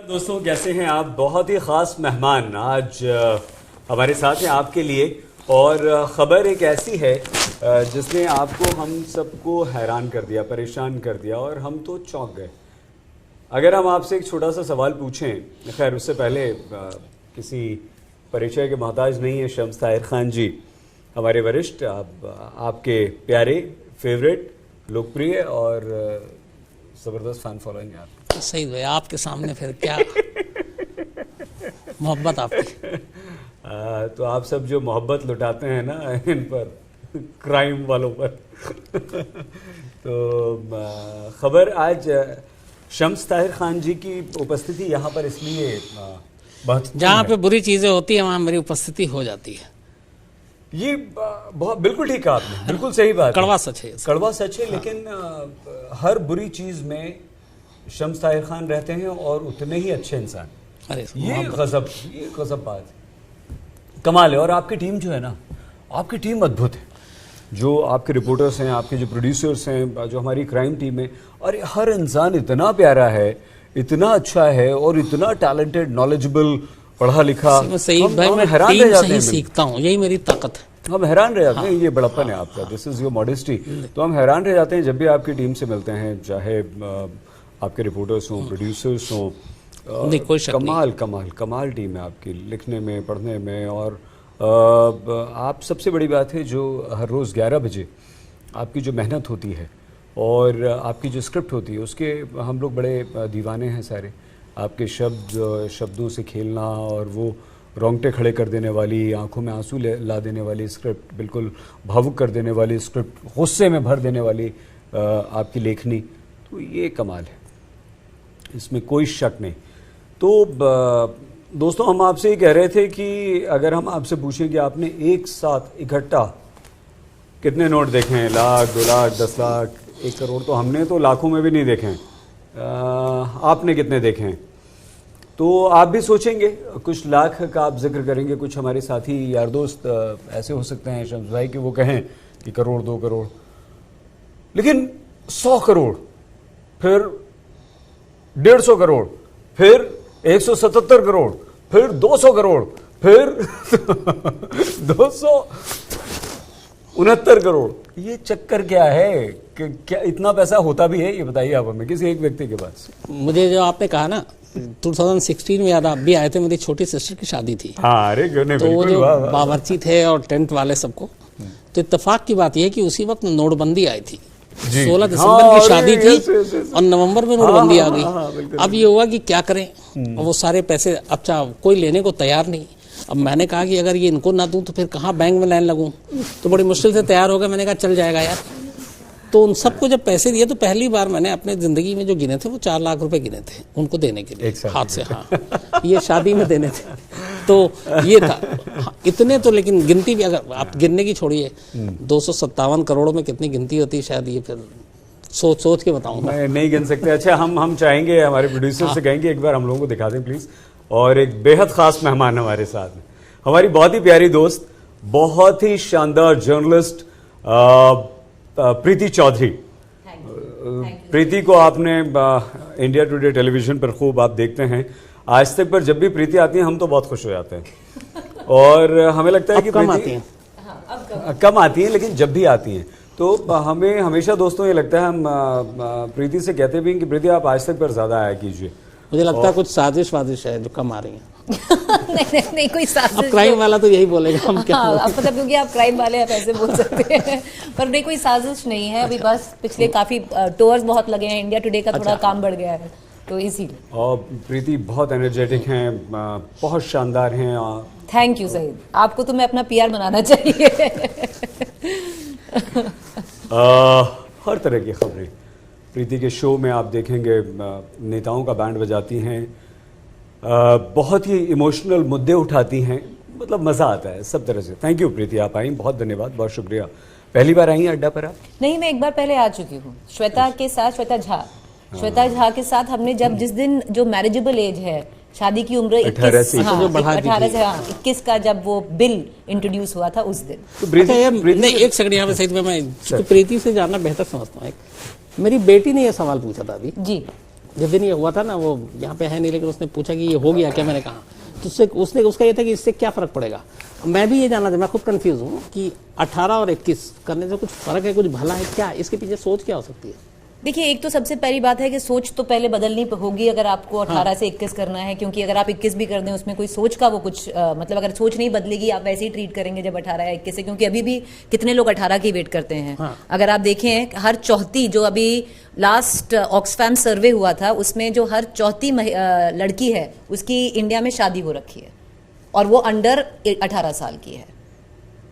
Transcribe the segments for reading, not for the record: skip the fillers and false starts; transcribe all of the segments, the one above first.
दोस्तों कैसे हैं आप। बहुत ही ख़ास मेहमान आज हमारे साथ हैं आपके लिए, और ख़बर एक ऐसी है जिसने आपको हम सबको हैरान कर दिया, परेशान कर दिया, और हम तो चौंक गए। अगर हम आपसे एक छोटा सा सवाल पूछें, खैर उससे पहले किसी परिचय के मोहताज नहीं है, शम्स ताहिर खान जी हमारे वरिष्ठ, आपके प्यारे, फेवरेट, लोकप्रिय और ज़बरदस्त फैन फॉलोइंग है आपकी। सही भाई, आपके सामने फिर क्या मोहब्बत आपकी। तो आप सब जो मोहब्बत लुटाते हैं ना इन पर, क्राइम वालों पर तो खबर आज शम्स ताहिर खान जी की उपस्थिति यहाँ पर इसलिए बहुत, जहाँ पे बुरी चीजें होती है वहाँ मेरी उपस्थिति हो जाती है। ये बहुत बिल्कुल ठीक कहा आपने, बिल्कुल सही बात, कड़वा सच है, कड़वा सच है। हाँ। लेकिन हर बुरी चीज में शम्स ताहिर खान रहते हैं और उतने ही अच्छे इंसान। अरे ये गजब बात है, कमाल है। और आपकी टीम जो है ना, आपकी टीम अद्भुत है। जो आपके रिपोर्टर्स हैं, आपके जो प्रोड्यूसर्स हैं, जो हमारी क्राइम टीम है, और हर इंसान इतना प्यारा है, इतना अच्छा है और इतना टैलेंटेड, नॉलेजेबल, पढ़ा लिखा। सही भाई, मैं हैरान रह जाते हैं, सीखता हूँ, यही मेरी ताकत है। हम हैरान रह जाते हैं, ये बड़प्पन है आपका, दिस इज योर मॉडेस्टी। तो हम हैरान रह जाते हैं जब भी आपकी टीम से मिलते हैं, चाहे आपके रिपोर्टर्स हों, प्रोड्यूसर्स हों। कमाल टीम है आपकी, लिखने में, पढ़ने में। और आप सबसे बड़ी बात है जो हर रोज़ 11 बजे आपकी जो मेहनत होती है और आपकी जो स्क्रिप्ट होती है, उसके हम लोग बड़े दीवाने हैं सारे। आपके शब्दों से खेलना, और वो रोंगटे खड़े कर देने वाली, आंखों में आंसू ला देने वाली स्क्रिप्ट, बिल्कुल भावुक कर देने वाली स्क्रिप्ट, गुस्से में भर देने वाली आपकी लेखनी, तो ये कमाल है, इसमें कोई शक नहीं। तो दोस्तों, हम आपसे ये कह रहे थे कि अगर हम आपसे पूछें कि आपने एक साथ इकट्ठा कितने नोट देखे हैं, 1 लाख, 2 लाख, 10 लाख, 1 करोड़, तो हमने तो लाखों में भी नहीं देखे हैं। आपने कितने देखे हैं? तो आप भी सोचेंगे, कुछ लाख का आप जिक्र करेंगे, कुछ हमारे साथी यार दोस्त ऐसे हो सकते हैं शम्स भाई कि वो कहें कि करोड़, 2 करोड़, लेकिन 100 करोड़, फिर 150 करोड़, फिर 177 करोड़, फिर 200 करोड़, फिर 269 करोड़, ये चक्कर क्या है? क्या इतना पैसा होता भी है? ये बताइए आप हमें, किसी एक व्यक्ति के पास। मुझे जो आपने कहा ना 2016 में, याद आप भी आए थे, मेरी छोटी सिस्टर की शादी थी। हाँ, अरे तो वो जो बावर्ची थे और टेंट वाले सबको, तो इत्तेफाक की बात यह है कि उसी वक्त नोटबंदी आई थी। 16 दिसंबर की शादी थी और नवंबर में नोटबंदी आ गई। अब ये हुआ कि क्या करें, और वो सारे पैसे अब कोई लेने को तैयार नहीं। अब मैंने कहा कि अगर ये इनको ना दूं तो फिर कहाँ बैंक में लाइन लगूं, तो बड़ी मुश्किल से तैयार हो गया। मैंने कहा चल जाएगा यार। तो उन सबको जब पैसे दिए तो पहली बार मैंने अपने जिंदगी में जो गिने थे वो 4 लाख रुपए गिने थे उनको देने के लिए हाथ से। हाँ, ये शादी में देने थे, तो ये था। हाँ, इतने तो, लेकिन गिनती भी अगर आप गिनने की छोड़िए, 257 करोड़ में कितनी गिनती होती है शायद, ये फिर सोच के बताऊंगा, नहीं गिन सकते। अच्छा, हम चाहेंगे हमारे प्रोड्यूसर से कहेंगे एक बार हम लोगों को दिखा दें प्लीज। और एक बेहद खास मेहमान हमारे साथ में, हमारी बहुत ही प्यारी दोस्त, बहुत ही शानदार जर्नलिस्ट प्रीति चौधरी। प्रीति को आपने इंडिया टुडे टेलीविजन पर खूब आप देखते हैं। आज तक पर जब भी प्रीति आती है हम तो बहुत खुश हो जाते हैं, और हमें लगता है कि कम आती हैं। कम आती हैं, लेकिन जब भी आती हैं तो हमें हमेशा दोस्तों ये लगता है, हम प्रीति से कहते भी हैं कि प्रीति आप आज तक पर ज्यादा आया कीजिए। मुझे लगता है कुछ साजिश है जो कम आ रही है। नहीं कोई साजिश। अब क्राइम वाला तो यही बोलेगा, हम क्या। हाँ, अब मतलब क्योंकि आप क्राइम वाले आप ऐसे बोल सकते हैं, पर नहीं कोई साजिश नहीं है। अभी बस पिछले काफी टूर्स बहुत लगे हैं, इंडिया टुडे का थोड़ा काम बढ़ गया है, तो इसीलिए। और प्रीति बहुत एनर्जेटिक हैं, बहुत शानदार हैं। थैंक यू सहीद, आपको तो मैं अपना PR बनाना चाहिए। हर तरह की खबरें प्रीति के शो में आप देखेंगे, नेताओं का बैंड बजाती हैं, बहुत ही इमोशनल मुद्दे उठाती हैं, मतलब मज़ा आता है सब तरह से। थैंक यू प्रीति, आप आई, बहुत धन्यवाद, बहुत शुक्रिया। पहली बार आई हैं अड्डा पर आप? नहीं, मैं एक बार पहले आ चुकी हूँ, श्वेता के साथ, श्वेता झा के साथ। हमने जब जिस दिन जो मैरिजेबल एज है, शादी की उम्र 18 से 21 का जब वो बिल इंट्रोड्यूस हुआ था उस दिन। तो नहीं, एक सेकंड यहाँ पे सही में मैं प्रीति से जानना बेहतर समझता हूँ। मेरी बेटी ने यह सवाल पूछा था अभी जी जिस दिन ये हुआ था ना, वो यहाँ पे है नहीं, लेकिन उसने पूछा कि ये हो गया क्या, मैंने कहा तो उसने उसका ये था कि इससे क्या फ़र्क पड़ेगा। मैं भी ये जानना था, मैं खुद कंफ्यूज हूँ कि 18 और 21 करने से कुछ फ़र्क है, कुछ भला है क्या, इसके पीछे सोच क्या हो सकती है? देखिए, एक तो सबसे पहली बात है कि सोच तो पहले बदलनी होगी अगर आपको 18 से 21 करना है, क्योंकि अगर आप 21 भी कर दें उसमें कोई सोच का वो कुछ मतलब अगर सोच नहीं बदलेगी आप वैसे ही ट्रीट करेंगे जब 18 या 21 है, क्योंकि अभी भी कितने लोग 18 की वेट करते हैं। अगर आप देखें हर चौथी, जो अभी लास्ट ऑक्सफैम सर्वे हुआ था उसमें जो हर चौथी लड़की है उसकी इंडिया में शादी हो रखी है और वो अंडर 18 साल की है।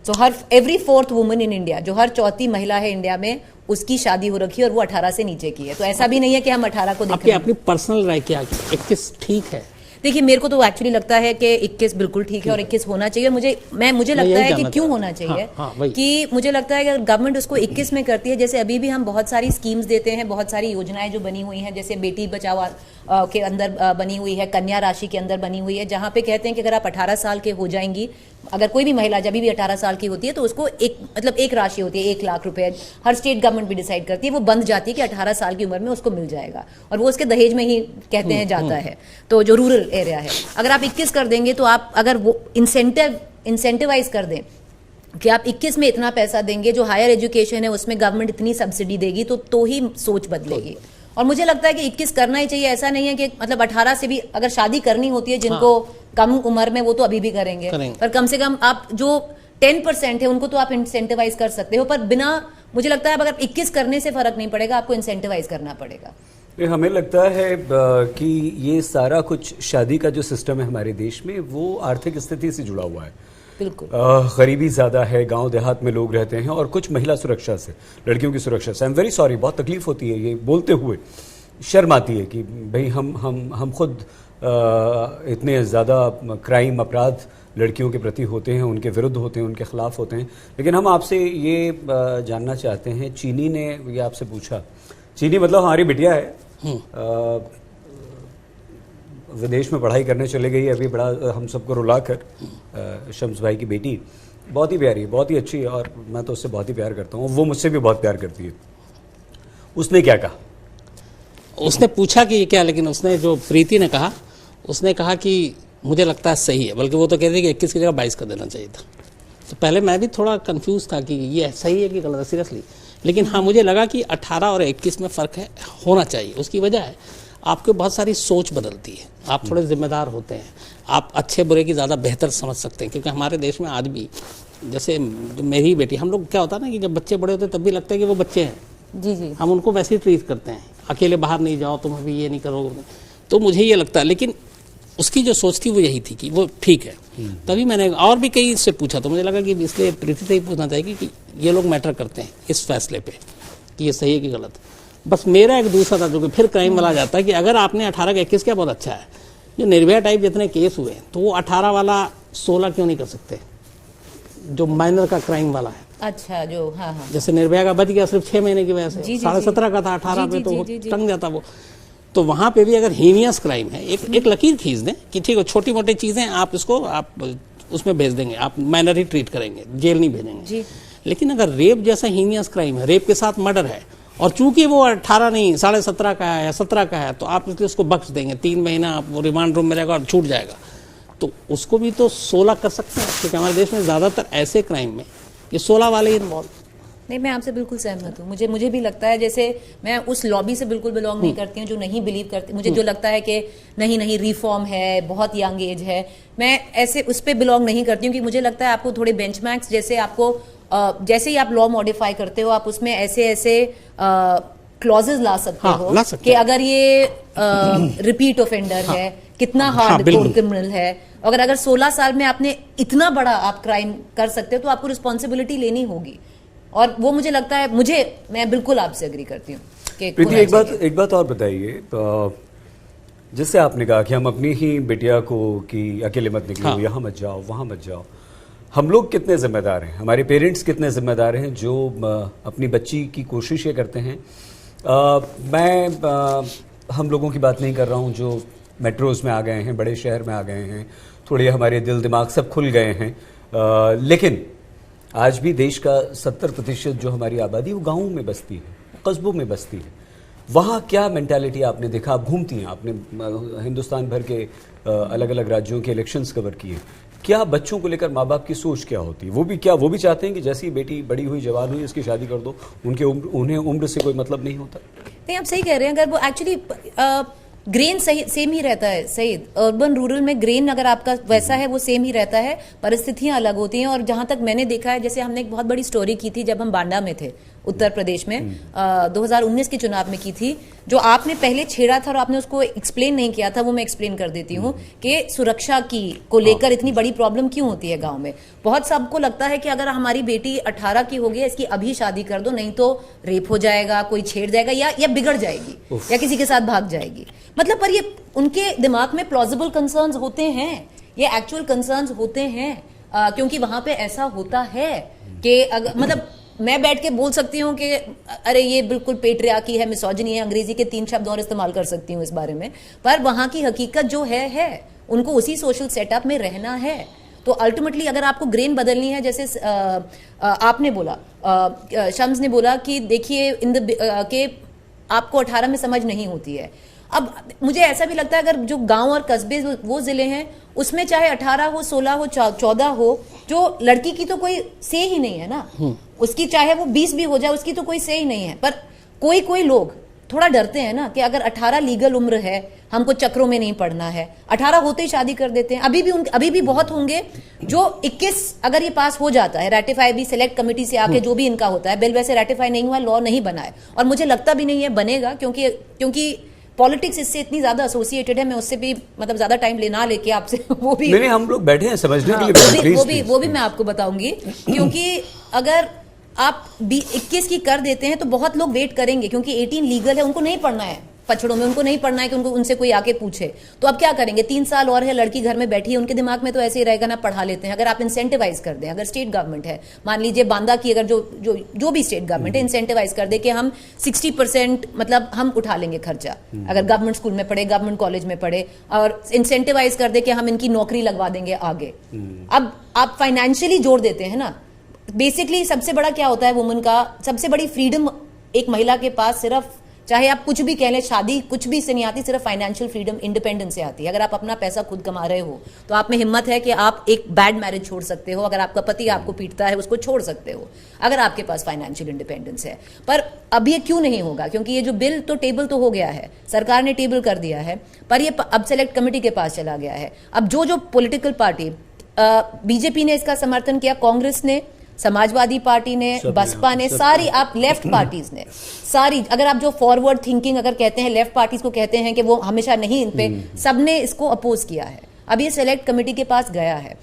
तो every fourth woman in India, जो हर चौथी महिला है इंडिया में, उसकी शादी हो रखी है और वो 18 से नीचे की है। तो ऐसा भी नहीं है कि हम 18 को देख रहे हैं। अपनी पर्सनल राय क्या, 21 ठीक है? देखिए, मेरे को तो एक्चुअली लगता है कि 21 बिल्कुल ठीक है और 21 होना चाहिए। मुझे लगता है कि क्यों होना चाहिए, कि मुझे लगता है कि गवर्नमेंट उसको 21 में करती है। जैसे अभी भी हम बहुत सारी स्कीम्स देते हैं, बहुत सारी योजनाएं जो बनी हुई हैं, जैसे बेटी बचाओ के अंदर बनी हुई है, कन्या राशि के अंदर बनी हुई है, जहां पे कहते हैं कि अगर आप 18 साल के हो जाएंगी, अगर कोई भी महिला जब भी 18 साल की होती है तो उसको एक राशि होती है, 1 लाख रुपए, हर स्टेट गवर्नमेंट भी डिसाइड करती है, वो बंध जाती है कि 18 साल की उम्र में उसको मिल जाएगा और वो उसके दहेज में ही कहते हैं जाता है, तो जो रूरल एरिया है। अगर आप 21 कर देंगे तो आप अगर वो इंसेंटिवाइज कर दें कि आप 21 में इतना पैसा देंगे, जो हायर एजुकेशन है उसमें गवर्नमेंट इतनी सब्सिडी देगी, तो ही सोच बदलेगी। और मुझे लगता है कि 21 करना ही चाहिए। ऐसा नहीं है कि मतलब 18 से भी अगर शादी करनी होती है जिनको कम उम्र में, वो तो अभी भी करेंगे। पर कम से कम आप जो 10% है उनको तो आप इंसेंटिवाइज कर सकते हो, पर बिना, मुझे लगता है अगर 21 करने से फर्क नहीं पड़ेगा, आपको इंसेंटिवाइज करना पड़ेगा। हमें लगता है कि ये सारा कुछ शादी का जो सिस्टम है हमारे देश में वो आर्थिक स्थिति से जुड़ा हुआ है। बिल्कुल, गरीबी ज़्यादा है, गांव देहात में लोग रहते हैं, और कुछ महिला सुरक्षा से, लड़कियों की सुरक्षा से। आई एम वेरी सॉरी, बहुत तकलीफ होती है ये बोलते हुए, शर्म आती है कि भाई हम खुद इतने ज़्यादा क्राइम, अपराध लड़कियों के प्रति होते हैं, उनके विरुद्ध होते हैं, उनके खिलाफ होते हैं। लेकिन हम आपसे ये जानना चाहते हैं, चीनी ने ये आपसे पूछा, चीनी मतलब हमारी बिटिया है, विदेश में पढ़ाई करने चले गई, अभी बड़ा हम सबको रुलाकर, शम्स भाई की बेटी बहुत ही प्यारी है, बहुत ही अच्छी है, और मैं तो उससे बहुत ही प्यार करता हूँ, वो मुझसे भी बहुत प्यार करती है। उसने क्या कहा? उसने पूछा कि ये क्या, लेकिन उसने, जो प्रीति ने कहा, उसने कहा कि मुझे लगता है सही है, बल्कि वो तो कहती है कि 21 की जगह 22 कर देना चाहिए था। तो पहले मैं भी थोड़ा कंफ्यूज था कि ये सही है कि गलत है, सीरियसली। लेकिन हाँ, मुझे लगा कि 18 और 21 में फ़र्क है, होना चाहिए। उसकी वजह है आपको बहुत सारी सोच बदलती है, आप थोड़े जिम्मेदार होते हैं, आप अच्छे बुरे की ज़्यादा बेहतर समझ सकते हैं। क्योंकि हमारे देश में आज भी, जैसे मेरी बेटी, हम लोग क्या होता है ना कि जब बच्चे बड़े होते हैं तब भी लगता है कि वो बच्चे हैं, जी, हम उनको वैसे ही ट्रीट करते हैं, अकेले बाहर नहीं जाओ, तुम अभी ये नहीं करोगे। तो मुझे ये लगता है, लेकिन उसकी जो सोच थी वो यही थी कि वो ठीक है। तभी मैंने और भी कई से पूछा, तो मुझे लगा कि इसलिए प्रीति से ही पूछना चाहिए कि ये लोग मैटर करते हैं इस फैसले पे कि ये सही है कि गलत। बस मेरा एक दूसरा था, जो कि फिर क्राइम वाला जाता है कि अगर आपने 18 का 21 किया, बहुत अच्छा है। जो निर्भया टाइप जितने केस हुए, तो वो 18 वाला 16 क्यों नहीं कर सकते, जो माइनर का क्राइम वाला है? अच्छा, जो हाँ, जैसे निर्भया का बच गया सिर्फ 6 महीने की वजह से, 17.5 का था, 18 पे तो टंग जाता वो। तो वहां पे भी अगर हीनियस क्राइम है, एक लकीर खींच दें कि ठीक है, छोटी मोटी चीजें आप इसको आप उसमें भेज देंगे, आप माइनर ही ट्रीट करेंगे, जेल नहीं भेजेंगे। लेकिन अगर रेप जैसा हीनियस क्राइम है, रेप के साथ मर्डर है, और चूंकि वो 18 नहीं 17.5 का है या 17 का है, तो आप इसलिए उसको बख्श देंगे, 3 महीना आप वो रिमांड रूम में रहेगा और छूट जाएगा। तो उसको भी तो 16 कर सकते हैं, क्योंकि हमारे देश में ज्यादातर ऐसे क्राइम में ये 16 वाले ही इन्वॉल्व। नहीं, मैं आपसे बिल्कुल सहमत हूँ। मुझे भी लगता है, जैसे मैं उस लॉबी से बिल्कुल बिलोंग नहीं करती हूँ जो नहीं बिलीव करती। मुझे जो लगता है कि नहीं रिफॉर्म है, बहुत यंग एज है, मैं ऐसे उस पर बिलोंग नहीं करती हूँ। कि मुझे लगता है आपको थोड़े बेंचमार्क्स, जैसे आपको जैसे ही आप लॉ मॉडिफाई करते हो, आप उसमें ऐसे क्लॉजेस ला सकते हो कि अगर ये रिपीट ऑफेंडर है, कितना हार्ड कोर क्रिमिनल है, अगर 16 साल में आपने इतना बड़ा आप क्राइम कर सकते हो, तो आपको रिस्पॉन्सिबिलिटी लेनी होगी। और वो मुझे लगता है, मैं बिल्कुल आपसे एग्री करती हूँ। एक बात और बताइए, जिससे आपने कहा कि हम अपनी ही बिटिया को कि अकेले मत निकलो, यहाँ मत जाओ, वहाँ मत जाओ, हम लोग कितने जिम्मेदार हैं, हमारे पेरेंट्स कितने जिम्मेदार हैं जो अपनी बच्ची की कोशिश ये करते हैं। मैं हम लोगों की बात नहीं कर रहा हूँ जो मेट्रोज़ में आ गए हैं, बड़े शहर में आ गए हैं, थोड़े हमारे दिल दिमाग सब खुल गए हैं, लेकिन आज भी देश का 70% जो हमारी आबादी वो गाँवों में बसती है, कस्बों में बसती है। वहाँ क्या मेंटालिटी आपने देखा? आप घूमती हैं, आपने हिंदुस्तान भर के अलग अलग राज्यों के इलेक्शंस कवर किए, क्या बच्चों को लेकर माँ बाप की सोच क्या होती है? वो भी चाहते हैं कि जैसी बेटी बड़ी हुई, जवान हुई, उसकी शादी कर दो, उन्हें उम्र से कोई मतलब नहीं होता? नहीं, आप सही कह रहे हैं। अगर वो एक्चुअली ग्रेन सही सेम ही रहता है सईद, अर्बन रूरल में ग्रेन अगर आपका वैसा है वो सेम ही रहता है, परिस्थितियां अलग होती हैं। और जहां तक मैंने देखा है, जैसे हमने एक बहुत बड़ी स्टोरी की थी जब हम बांडा में थे उत्तर प्रदेश में, 2019 के चुनाव में की थी, जो आपने पहले छेड़ा था और आपने उसको एक्सप्लेन नहीं किया था, वो मैं एक्सप्लेन कर देती हूँ कि सुरक्षा की को लेकर इतनी बड़ी प्रॉब्लम क्यों होती है गांव में। बहुत सबको लगता है कि अगर हमारी बेटी 18 की हो गई, इसकी अभी शादी कर दो, नहीं तो रेप हो जाएगा, कोई छेड़ जाएगा या बिगड़ जाएगी या किसी के साथ भाग जाएगी। मतलब पर ये उनके दिमाग में प्लॉजिबल कंसर्न्स होते हैं, ये एक्चुअल कंसर्न्स होते हैं, क्योंकि वहां पे ऐसा होता है कि मतलब मैं बैठ के बोल सकती हूँ कि अरे ये बिल्कुल पेट्रियार्की है, मिसोजिनी है, अंग्रेजी के 3 शब्द और इस्तेमाल कर सकती हूँ इस बारे में, पर वहां की हकीकत जो है उनको उसी सोशल सेटअप में रहना है। तो अल्टीमेटली अगर आपको ग्रेन बदलनी है, जैसे आपने बोला, शम्स ने बोला कि देखिए के आपको 18 में समझ नहीं होती है। अब मुझे ऐसा भी लगता है अगर जो गांव और कस्बे वो जिले हैं उसमें चाहे 18 हो, 16 हो, 14 हो, जो लड़की की तो कोई से ही नहीं है ना, उसकी चाहे वो 20 भी हो जाए, उसकी तो कोई से ही नहीं है। पर कोई लोग थोड़ा डरते हैं ना कि अगर 18 लीगल उम्र है, हमको चक्रों में नहीं पड़ना है, 18 होते ही शादी कर देते हैं। अभी भी बहुत होंगे जो 21 अगर ये पास हो जाता है, रेटिफाई भी सिलेक्ट कमेटी से आके जो भी इनका होता है, बिल वैसे रेटिफाई नहीं हुआ, लॉ नहीं बना है, और मुझे लगता भी नहीं है बनेगा, क्योंकि पॉलिटिक्स इससे इतनी ज्यादा एसोसिएटेड है। मैं उससे भी मतलब ज्यादा टाइम लेके आपसे वो भी नहीं, हम लोग बैठे हैं समझने के लिए, वो भी मैं आपको बताऊंगी, क्योंकि अगर आप 21 की कर देते हैं तो बहुत लोग वेट करेंगे, क्योंकि 18 लीगल है, उनको नहीं पढ़ना है पछड़ों में, उनको नहीं पढ़ना है कि उनसे कोई आके पूछे, तो अब क्या करेंगे? 3 साल और है, लड़की घर में बैठी है, उनके दिमाग में तो ऐसे ही रहेगा ना, पढ़ा लेते हैं। अगर आप इंसेंटिवाइज कर दें, अगर स्टेट गवर्नमेंट है, मान लीजिए बांदा की, अगर जो भी स्टेट गवर्नमेंट है, इंसेंटिवाइज कर दे कि हम 60% मतलब हम उठा लेंगे खर्चा, अगर गवर्नमेंट स्कूल में पढ़े, गवर्नमेंट कॉलेज में पढ़े, और इंसेंटिवाइज कर दे कि हम इनकी नौकरी लगवा देंगे आगे। अब आप फाइनेंशियली जोड़ देते हैं ना। बेसिकली सबसे बड़ा क्या होता है वुमन का, सबसे बड़ी फ्रीडम एक महिला के पास, सिर्फ चाहे आप कुछ भी कह लें, शादी कुछ भी से नहीं आती, सिर्फ फाइनेंशियल फ्रीडम, इंडिपेंडेंस से आती है। अगर आप अपना पैसा खुद कमा रहे हो तो आप में हिम्मत है कि आप एक बैड मैरिज छोड़ सकते हो, अगर आपका पति आपको पीटता है उसको छोड़ सकते हो, अगर आपके पास फाइनेंशियल इंडिपेंडेंस है। पर अब ये क्यों नहीं होगा? क्योंकि ये जो बिल तो टेबल तो हो गया है, सरकार ने टेबल कर दिया है, पर ये अब सेलेक्ट कमेटी के पास चला गया है। अब जो पॉलिटिकल पार्टी, बीजेपी ने इसका समर्थन किया, कांग्रेस ने, समाजवादी पार्टी ने, बसपा ने, सारी आप लेफ्ट पार्टीज ने, सारी, अगर आप जो फॉरवर्ड थिंकिंग अगर कहते हैं, लेफ्ट पार्टीज को कहते हैं कि वो हमेशा नहीं, इन पे सबने इसको अपोज किया है। अब ये सेलेक्ट कमेटी के पास गया है।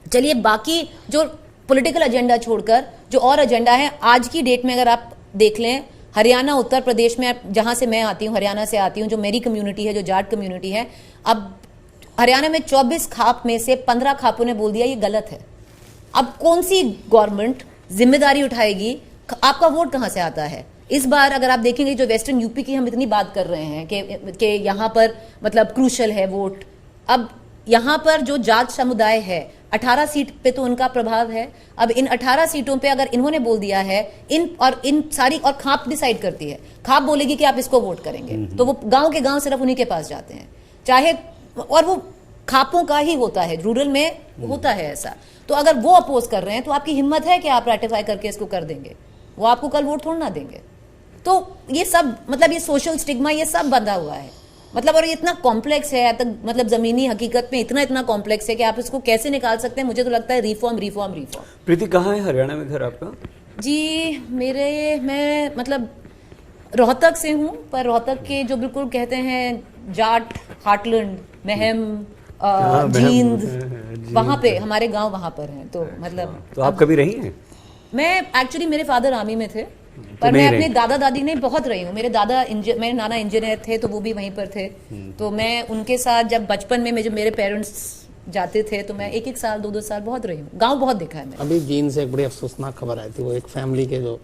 चलिए, बाकी जो पॉलिटिकल एजेंडा छोड़कर जो और एजेंडा है, आज की डेट में अगर आप देख लें, हरियाणा, उत्तर प्रदेश में, जहां से मैं आती हूँ, हरियाणा से आती हूँ, जो मेरी कम्युनिटी है, जो जाट कम्युनिटी है, अब हरियाणा में 24 खाप में से 15 खापों ने बोल दिया ये गलत है। अब कौन सी गवर्नमेंट जिम्मेदारी उठाएगी? आपका वोट कहां से आता है? इस बार अगर आप देखेंगे, जो वेस्टर्न यूपी की हम इतनी बात कर रहे हैं कि यहां पर मतलब क्रूशल है वोट, अब यहां पर जो जाट समुदाय है, 18 सीट पे तो उनका प्रभाव है। अब इन 18 सीटों पे अगर इन्होंने बोल दिया है, इन सारी, और खाप डिसाइड करती है, खाप बोलेगी कि आप इसको वोट करेंगे, तो वो गांव के गांव सिर्फ उन्हीं के पास जाते हैं, चाहे, और वो खापों का ही होता है, रूरल में होता है ऐसा। तो अगर वो अपोज कर रहे हैं तो आपकी हिम्मत है कि आप रेटिफाई करके इसको कर देंगे? वो आपको कल वोट थोड़ा ना देंगे। तो ये सब मतलब ये सोशल स्टिग्मा, ये सब बंधा हुआ है, मतलब, और ये इतना कॉम्प्लेक्स है, मतलब जमीनी हकीकत में इतना कॉम्प्लेक्स है कि आप इसको कैसे निकाल सकते हैं? मुझे तो लगता है रिफॉर्म। प्रीति, कहाँ है हरियाणा में घर आपका? जी, मैं मतलब रोहतक से हूँ, पर रोहतक के जो बिल्कुल कहते हैं जाट हार्टलैंड, महम, जींद, वहां पे हमारे गांव वहां पर हैं। तो मतलब, तो आप कभी रही हैं? मैं एक्चुअली, मेरे फादर आर्मी में थे, पर मैं अपने दादा दादी ने बहुत रही हूँ। मेरे नाना इंजीनियर थे, तो वो भी वहीं पर थे, तो मैं उनके साथ जब बचपन में जब मेरे पेरेंट्स जाते थे तो मैं 1-1 साल 2-2 साल बहुत रही हूँ। गांव बहुत देखा है मैंने। अभी जींद से एक बड़ी अफसोसनाक खबर आई थी, वो एक फैमिली के जो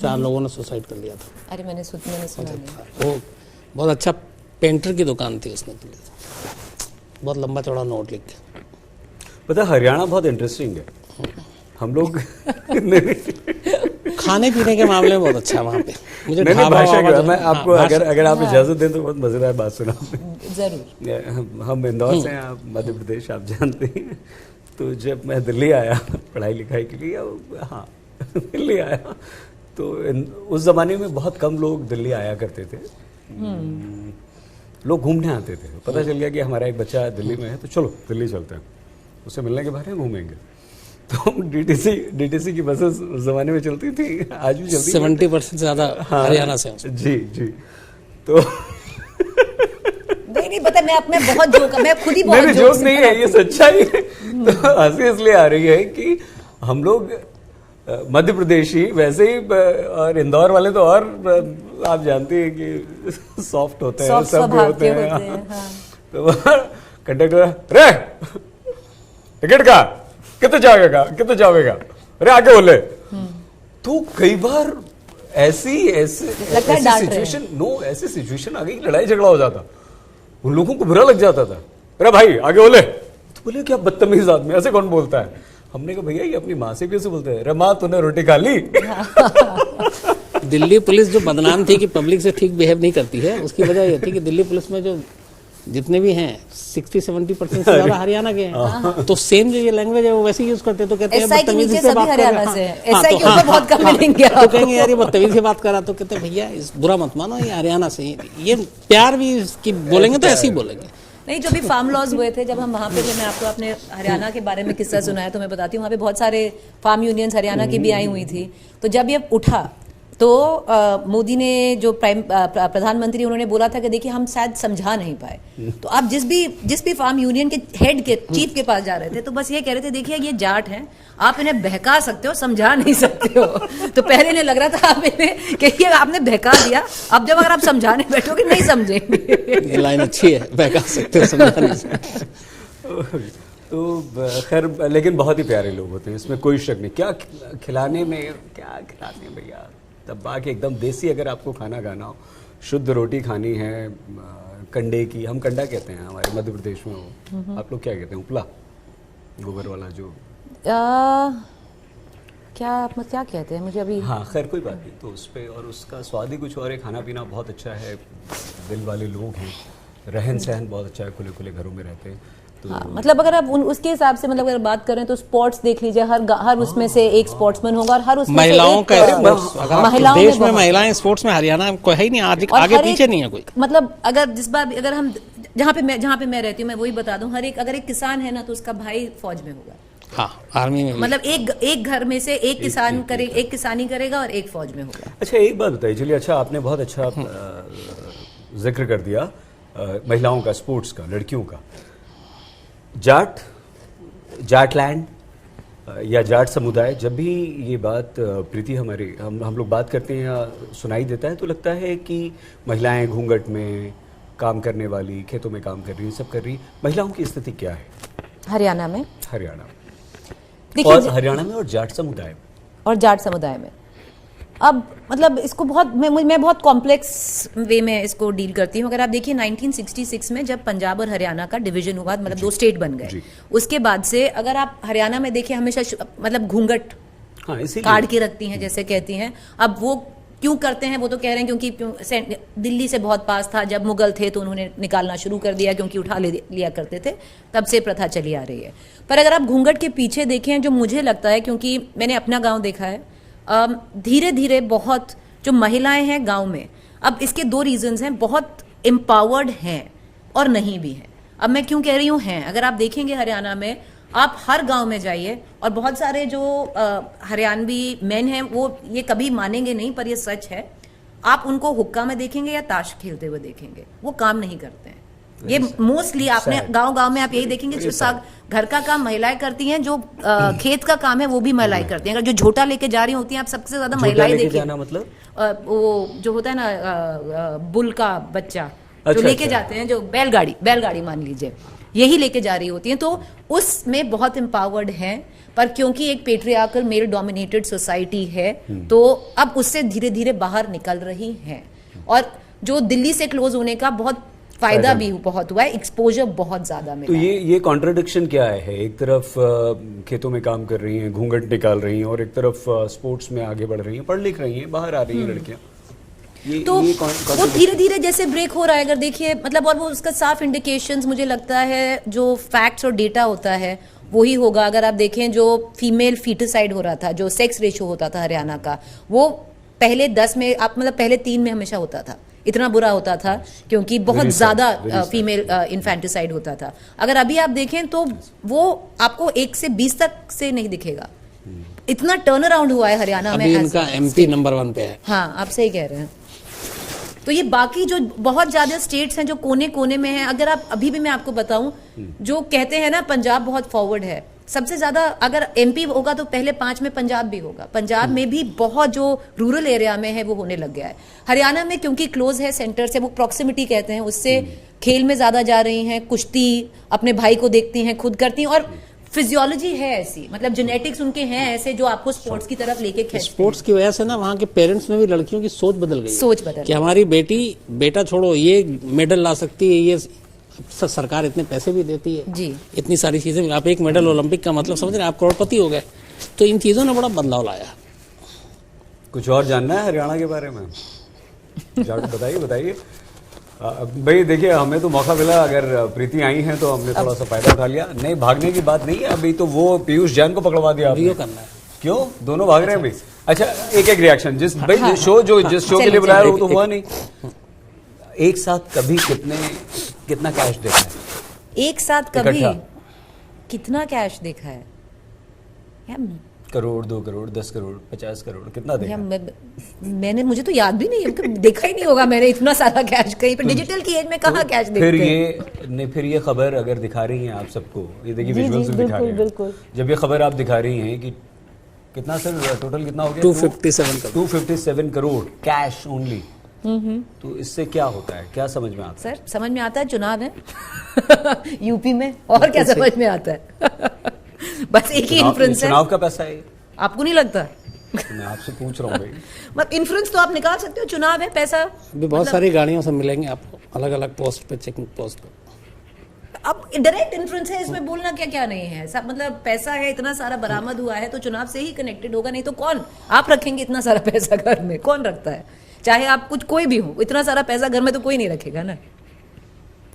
4 लोगों ने सुसाइड कर लिया था। अरे मैंने सुना नहीं। वो बहुत अच्छा पेंटर की दुकान थी, उसने तो लिया था, बहुत लंबा चौड़ा नोट लिख के। पता, हरियाणा बहुत इंटरेस्टिंग है। हम लोग खाने पीने के मामले में बहुत अच्छा है वहाँ पे। मुझे नहीं, ढाबा भाषा वाबा मैं आपको अगर आप इजाजत दें तो बहुत मजेदार बात सुना। जरूर। हम इंदौर से हैं, आप मध्य प्रदेश आप जानते हैं। तो जब मैं दिल्ली आया पढ़ाई लिखाई के लिए, हाँ दिल्ली आया, तो उस ज़माने में बहुत कम लोग दिल्ली आया करते थे। लोग घूमने आते थे। पता चल गया कि हमारा एक बच्चा दिल्ली में है तो चलो दिल्ली चलते हैं, उससे मिलने के बारे में घूमेंगे। तो डीटीसी की बसेस उस ज़माने में चलती थी, आज भी चलती 70% ज़्यादा हरियाणा से। जी जी। तो नहीं पता, मैं बहुत जोक, मैं खुद ही बहुत जोक नहीं है, ये सच्चाई है। तो हंसी इसलिए आ रही है कि हम लोग मध्य प्रदेशी वैसे ही, और इंदौर वाले तो और आप जानते हैं कि सॉफ्ट होते हैं, सब होते हैं। हाँ। तो कंडक्टर, रे टिकट का कितने जावेगा, अरे आगे बोले। तो कई बार ऐसी सिचुएशन आ गई, लड़ाई झगड़ा हो जाता, उन लोगों को बुरा लग जाता था। अरे भाई आगे बोले, तो बोले क्या बदतमीज आदमी, ऐसे कौन बोलता है। हमने कहा भैया ये अपनी माँ से भी ऐसे बोलते हैं, अरे माँ तूने रोटी खा ली। दिल्ली पुलिस जो बदनाम थी कि पब्लिक से ठीक बिहेव नहीं करती है, उसकी वजह ये थी कि दिल्ली पुलिस में जो जितने भी हैं 60-70% से ज्यादा हरियाणा के हैं। तो सेम जो ये लैंग्वेज है वो वैसे यूज करते, तो कहते हैं बदतमीजी से बात कर रहा है, बहुत कम मिलेंगे। तो कहेंगे यार ये बदतमीजी से बात कर रहा, तो कहते हैं भैया बुरा मत मानो, ये हरियाणा से, ये प्यार भी इसकी बोलेंगे तो ऐसे ही बोलेंगे। नहीं, जो भी फार्म लॉज हुए थे, जब हम वहाँ पे थे, मैं आपको अपने हरियाणा के बारे में किस्सा सुनाया तो मैं बताती हूँ, वहाँ पे बहुत सारे फार्म यूनियंस हरियाणा की भी आई हुई थी। तो जब ये उठा तो मोदी ने, जो प्रधानमंत्री, उन्होंने बोला था कि देखिए हम शायद समझा नहीं पाए। तो आप जिस भी फार्म यूनियन के हेड के चीफ के पास जा रहे थे, तो बस ये कह रहे थे देखिए ये जाट हैं, आप इन्हें बहका सकते हो, समझा नहीं सकते हो। तो पहले इन्हें लग रहा था आप इन्हें कि आपने बहका दिया, अब जब अगर आप समझाने बैठोगे नहीं समझेंगे। ये लाइन अच्छी है, बहका सकते हो, समझा नहीं सकते। तो खैर, लेकिन बहुत ही प्यारे लोग होते हैं, इसमें कोई शक नहीं। क्या खिलाने में, क्या खिलाते हैं भैया, दबा के एकदम देसी। अगर आपको खाना हो, शुद्ध रोटी खानी है, कंडे की, हम कंडा कहते हैं हमारे मध्य प्रदेश में, वो आप लोग क्या कहते हैं, उपला, गोबर वाला जो क्या कहते हैं, मुझे अभी, हाँ खैर कोई बात नहीं। तो उस पे, और उसका स्वाद ही कुछ और है, खाना पीना बहुत अच्छा है, दिल वाले लोग हैं, रहन सहन बहुत अच्छा है, खुले खुले घरों में रहते हैं। तो हाँ, मतलब अगर आप उसके हिसाब से, मतलब अगर बात करें तो स्पोर्ट्स देख लीजिए, हर उसमें से एक स्पोर्ट्समैन होगा, और हर उसमें महिलाओं का, महिलाओं देश में महिलाएं स्पोर्ट्स में हरियाणा में कोई है ही नहीं, आगे पीछे नहीं है कोई। मतलब अगर हम जहाँ पे मैं रहती हूँ, मैं वही बता दूं, अगर एक किसान है ना, तो उसका भाई फौज में होगा। हाँ, आर्मी में, मतलब एक घर में से एक किसानी करेगा और एक फौज में होगा। अच्छा, एक बात बताइए, चलिए, अच्छा आपने बहुत अच्छा जिक्र कर दिया महिलाओं का, स्पोर्ट्स का, लड़कियों का। जाटलैंड या जाट समुदाय, जब भी ये बात प्रीति हम लोग बात करते हैं या सुनाई देता है, तो लगता है कि महिलाएं घूंघट में काम करने वाली, खेतों में काम कर रही, सब कर रही। महिलाओं की स्थिति क्या है हरियाणा में? और हरियाणा में और जाट समुदाय में अब मतलब इसको मैं बहुत कॉम्प्लेक्स वे में इसको डील करती हूँ। अगर आप देखिए 1966 में जब पंजाब और हरियाणा का डिवीजन हुआ, मतलब 2 स्टेट बन गए, उसके बाद से अगर आप हरियाणा में देखिए, हमेशा मतलब घूंघट काट के रखती हैं, जैसे कहती हैं। अब वो क्यों करते हैं, वो तो कह रहे हैं क्योंकि दिल्ली से बहुत पास था, जब मुगल थे तो उन्होंने निकालना शुरू कर दिया, क्योंकि उठा लिया करते थे, तब से प्रथा चली आ रही है। पर अगर आप घूंघट के पीछे देखें, जो मुझे लगता है, क्योंकि मैंने अपना गाँव देखा है, धीरे धीरे बहुत जो महिलाएं हैं गांव में, अब इसके 2 रीजंस हैं, बहुत एम्पावर्ड हैं और नहीं भी हैं। अब मैं क्यों कह रही हूँ हैं, अगर आप देखेंगे हरियाणा में, आप हर गांव में जाइए और बहुत सारे जो हरियाणवी मेन हैं, वो ये कभी मानेंगे नहीं पर ये सच है, आप उनको हुक्का में देखेंगे या ताश खेलते हुए देखेंगे, वो काम नहीं करते हैं। ये मोस्टली आपने गांव में आप यही देखेंगे, जो घर का काम महिलाएं करती हैं, जो खेत का काम है वो भी महिलाएं करती हैं। अगर जो झोटा लेके जा रही होती हैं, आप सबसे ज्यादा महिलाएं देखिए, मतलब वो जो होता है ना बुल का बच्चा, जो लेके जाते हैं, जो बैलगाड़ी मान लीजिए, यही लेके जा रही होती हैं। तो उसमें बहुत एम्पावर्ड हैं, पर क्योंकि एक पेट्रियार्कल मेल डोमिनेटेड सोसाइटी है, तो अब उससे धीरे धीरे बाहर निकल रही हैं। और जो दिल्ली से क्लोज होने का बहुत फायदा भी बहुत हुआ है, एक्सपोजर बहुत ज्यादा मिला तो है। ये कॉन्ट्रडिक्शन क्या है? एक तरफ खेतों में काम कर रही हैं, घूंघट निकाल रही हैं, और एक तरफ स्पोर्ट्स में आगे बढ़ रही हैं, पढ़ लिख रही हैं, बाहर आ रही हैं लड़कियां। तो वो धीरे धीरे जैसे ब्रेक हो रहा है, अगर देखिए मतलब, और वो उसका साफ इंडिकेशंस मुझे लगता है जो फैक्ट्स और डेटा होता है वही होगा। अगर आप देखें जो फीमेल फीटिसाइड हो रहा था, जो सेक्स रेशो होता था हरियाणा का, वो पहले 10 में आप मतलब पहले 3 में हमेशा होता था। इतना बुरा होता था क्योंकि बहुत ज्यादा फीमेल इन्फेंटिसाइड होता था। अगर अभी आप देखें तो वो आपको 1 से 20 तक से नहीं दिखेगा। इतना टर्न अराउंड हुआ है हरियाणा में। अभी इनका एमपी नंबर 1 पे है। हाँ, आप सही कह रहे हैं। तो ये बाकी जो बहुत ज्यादा स्टेट्स हैं जो कोने कोने में हैं, अगर आप अभी भी मैं आपको बताऊं, जो कहते हैं ना पंजाब बहुत फॉरवर्ड है, सबसे ज्यादा अगर एमपी होगा तो पहले 5 में पंजाब भी होगा। पंजाब में भी बहुत जो रूरल एरिया में है वो होने लग गया है। हरियाणा में क्योंकि क्लोज है सेंटर से, वो प्रॉक्सिमिटी कहते हैं, उससे खेल में ज्यादा जा रही हैं, कुश्ती अपने भाई को देखती हैं, खुद करती हैं, और फिजियोलॉजी है ऐसी, मतलब जेनेटिक्स उनके हैं ऐसे जो आपको स्पोर्ट्स की तरफ लेके खींचते हैं। स्पोर्ट्स की वजह से ना वहाँ के पेरेंट्स में भी लड़कियों की सोच बदल गई। सोच बदल कि हमारी बेटा छोड़ो, ये मेडल ला सकती है, ये सरकार इतने पैसे भी देती है जी, इतनी सारी चीजें, आप एक मेडल ओलंपिक का मतलब समझ रहे हैं, आप करोड़पति हो गए। तो इन चीजों ने बड़ा बदलाव लाया। कुछ और जानना है हरियाणा के बारे में? बताइए बताइए भाई। देखिए, हमें तो मौका मिला, अगर प्रीति आई हैं तो हमने थोड़ा सा फायदा उठा लिया। नहीं, भागने की बात नहीं है अभी तो। वो पीयूष जैन को पकड़वा दिया आपने। करना है। क्यों दोनों भाग रहे हैं भाई? अच्छा, एक रिएक्शन, जिस भाई जिस शो के लिए बुलाया वो तो हुआ नहीं। एक साथ कभी कितना कैश देखा है? एक साथ कभी कितना कैश देखा है? करोड़, 2 करोड़, 10 करोड़, 50 करोड़, कितना देखा? मैंने, मुझे तो याद भी नहीं है, देखा ही नहीं होगा मैंने इतना सारा कैश कहीं पे। डिजिटल की एज में कहाँ कैश देखते हैं? फिर ये खबर अगर दिखा रही हैं आप सबको, ये देखिए विजुअल्स में दिखा रही हैं, जब ये खबर आप दिखा रही हैं कि कितना सर टोटल कितना हो गया? 257 करोड़ कैश ओनली। तो इससे क्या होता है, क्या समझ में आता है? सर समझ में आता है, चुनाव है यूपी में, और क्या समझ में आता है? बस एक ही इन्फ्लुएंस है। चुनाव का पैसा है, आपको नहीं लगता? मैं आपसे पूछ रहा हूँ भाई। मतलब इन्फ्लुएंस तो आप निकाल सकते हो, चुनाव है, पैसा अभी बहुत सारी गाड़ियों से मिलेंगे आपको अलग अलग पोस्ट पे, चेकिंग पोस्ट पे। अब डायरेक्ट इन्फ्लुएंस है, इसमें बोलना क्या क्या नहीं है। सब मतलब पैसा है, इतना सारा बरामद हुआ है तो चुनाव से ही कनेक्टेड होगा, नहीं तो कौन आप रखेंगे इतना सारा पैसा घर में? कौन रखता है? चाहे आप कुछ कोई भी हो, इतना सारा पैसा घर में तो कोई नहीं रखेगा ना।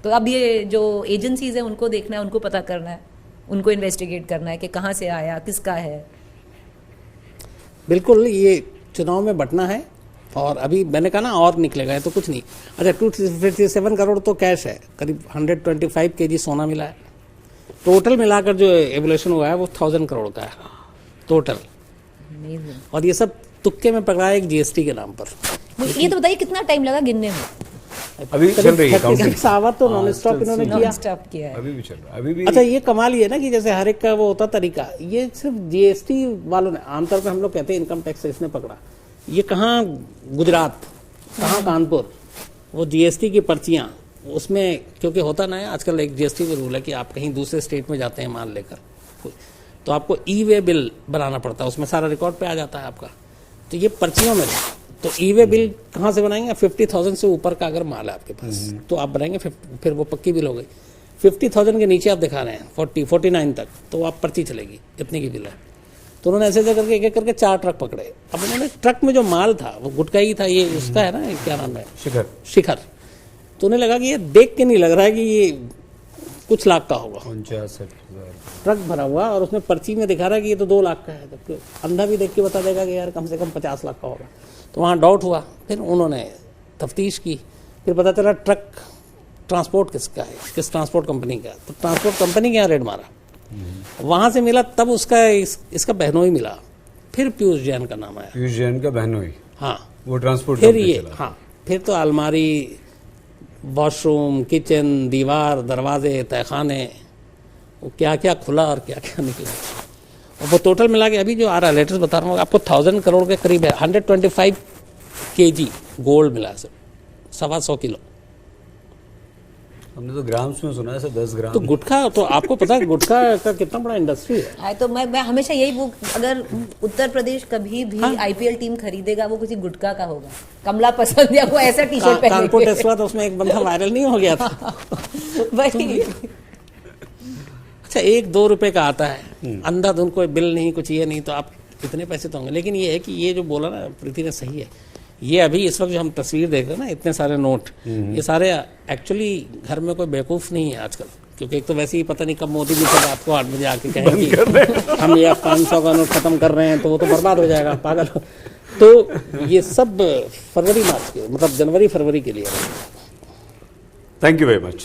तो अब ये जो एजेंसीज है उनको देखना है, उनको पता करना है, उनको इन्वेस्टिगेट करना है कि कहाँ से आया, किसका है। बिल्कुल, ये चुनाव में बटना है। और अभी मैंने कहा ना और निकलेगा, है तो कुछ नहीं। अच्छा, 257 करोड़ तो कैश है, करीब 125 kg सोना मिला है। टोटल मिलाकर जो एवोल्यूशन हुआ है वो 1000 करोड़ का है टोटल। और ये सब तुक्के में पकड़ा है एक जीएसटी के नाम पर। ये तो बताइए कितना टाइम लगा गिनने में? अभी चल रही है काउंटिंग। 36 आवर तो नॉन स्टॉप इन्होंने किया है। अभी भी चल रहा है, अभी भी। अच्छा, ये कमाल ये है ना कि जैसे हर एक का वो होता तरीका, ये सिर्फ जीएसटी वालों ने, आमतौर पर हम लोग कहते हैं इनकम टैक्स से इसने पकड़ा। ये कहाँ गुजरात, कहाँ कानपुर, वो जीएसटी की पर्चियां, उसमें क्योंकि होता ना है आजकल, एक जीएसटी में रूल है कि आप कहीं दूसरे स्टेट में जाते हैं माल लेकर तो आपको ई वे बिल बनाना पड़ता है, उसमें सारा रिकॉर्ड पे आ जाता है आपका। तो ये पर्चियों में तो ई वे बिल कहाँ से बनाएंगे? 50,000 से ऊपर का अगर माल है आपके पास तो आप बनाएंगे, फिर वो पक्की बिल हो गई। 50,000 के नीचे आप दिखा रहे हैं 49 तक, तो आप पर्ची चलेगी इतनी की बिल है। तो उन्होंने ऐसे करके एक एक करके 4 ट्रक पकड़े। अब उन्होंने ट्रक में जो माल था वो गुटका ही था, ये उसका है ना, क्या नाम है, शिखर। तो उन्हें लगा कि ये देख के नहीं लग रहा है कि ये कुछ लाख का होगा। 49,000 ट्रक भरा हुआ और उसमें पर्ची में दिखा रहा है कि ये तो 2 लाख का है। तो अंधा भी देख के बता देगा कि यार कम से कम 50 लाख का होगा। तो वहाँ डाउट हुआ, फिर उन्होंने तफ्तीश की, फिर पता चला ट्रक ट्रांसपोर्ट किसका है, किस ट्रांसपोर्ट कंपनी का। तो ट्रांसपोर्ट कंपनी के यहाँ रेड मारा, वहां से मिला, तब उसका इसका बहनोई मिला। फिर पीयूष जैन का नाम आया। पीयूष जैन का बहनोई, हाँ, वो ट्रांसपोर्ट फिर ये, हाँ, फिर तो अलमारी, वॉशरूम, किचन, दीवार, दरवाजे, तहखाने, वो क्या क्या खुला और क्या क्या निकला। और वो टोटल मिला के अभी जो आ रहा है लेटेस्ट बता रहा हूँ आपको, 1000 करोड़ के करीब है। 125 kg गोल्ड मिला सर, 125 किलो। हमने तो ग्राम्स में सुना है सर, 10 ग्राम। तो गुटखा, तो आपको पता है गुटखा का कितना बड़ा इंडस्ट्री है। तो मैं हमेशा यही, वो अगर उत्तर प्रदेश कभी भी आईपीएल टीम खरीदेगा वो किसी गुटखा का होगा। कमला पसंद या वो ऐसा टी शर्ट पहने कानपुर टेस्ट हुआ तो उसमें एक बंदा वायरल नहीं हो गया था। वही। अच्छा, 1-2 रुपए का आता है, अंधाधुंध कोई बिल नहीं, कुछ ये नहीं, तो आप कितने पैसे तो होंगे। लेकिन ये है कि ये जो बोला ना प्रीति ने, सही है। ये अभी इस वक्त जो हम तस्वीर देख रहे हैं ना, इतने सारे नोट, ये सारे एक्चुअली घर में कोई बेवकूफ़ नहीं है आजकल, क्योंकि एक तो वैसे ही पता नहीं कब मोदी जी से रात को 8 बजे आके कहें कि हम ये 500 का नोट खत्म कर रहे हैं, तो वो तो बर्बाद हो जाएगा, पागल। तो ये सब फरवरी मार्च के, मतलब जनवरी फरवरी के लिए। Thank you very much.